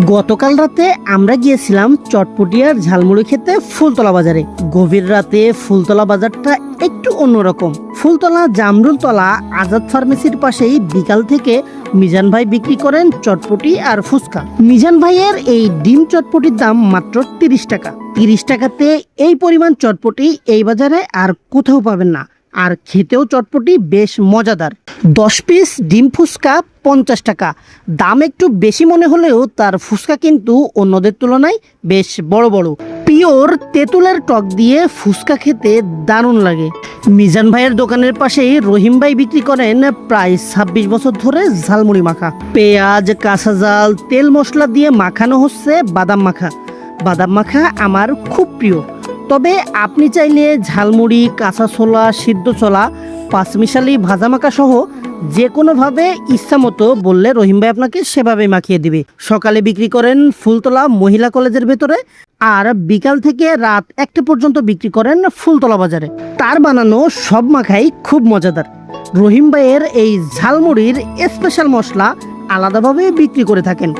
গতকাল রাতে আমরা গিয়েছিলাম চটপটি আর ঝালমুড়ি খেতে ফুলতলা বাজারে। গভীর রাতে ফুলতলা বাজারটা একটু অন্যরকম। ফুলতলা জামরুলতলা আজাদ ফার্মেসির পাশেই বিকাল থেকে মিজান ভাই বিক্রি করেন চটপটি আর ফুচকা। মিজান ভাইয়ের এই ডিম চটপটির দাম মাত্র 30 টাকা। 30 টাকাতে এই পরিমাণ চটপটি এই বাজারে আর কোথাও পাবেন না। আর খেতেও চটপটি বেশ মজাদার। 10 পিস ডিম ফুচকা 50 টাকা। দাম একটু বেশি মনে হলেও তার ফুচকা কিন্তু অন্যদের তুলনায় বেশ বড় বড়। পিওর তেঁতুলের টক দিয়ে ফুচকা খেতে দারুণ লাগে। মিজান ভাইয়ের দোকানের পাশেই রহিম ভাই বিক্রি করেন প্রায় 26 বছর ধরে ঝালমুড়ি মাখা। পেঁয়াজ, কাঁচা জাল, তেল মশলা দিয়ে মাখানো হচ্ছে বাদাম মাখা। বাদাম মাখা আমার খুব প্রিয়। তবে আপনি চাইলে ঝালমুড়ি, কাঁচা ছোলা, সিদ্ধ ছোলা, পাঁচমিশালি ভাজা মাখা সহ যে কোনোভাবে ইচ্ছা মতো বললে রহিম ভাই আপনাকে সেভাবে মাখিয়ে দিবে। সকালে বিক্রি করেন ফুলতলা মহিলা কলেজের ভেতরে, আর বিকাল থেকে রাত 1টা পর্যন্ত বিক্রি করেন ফুলতলা বাজারে। তার বানানো সব মাখাই খুব মজাদার। রহিম ভাইয়ের এই ঝালমুড়ির স্পেশাল মশলা আলাদাভাবে বিক্রি করে থাকেন।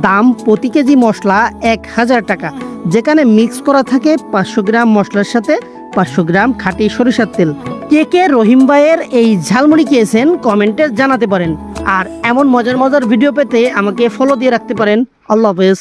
দাম প্রতি কেজি মশলা 1000 টাকা, যেখানে মিক্স করা থাকে 500 গ্রাম মশলার সাথে 500 গ্রাম খাঁটি সরিষার তেল। কে কে রহিম ভাইয়ের এই ঝালমুড়ি খেয়েছেন কমেন্টে জানাতে পারেন। আর এমন মজার মজার ভিডিও পেতে আমাকে ফলো দিয়ে রাখতে পারেন। আল্লাহ হাফেজ।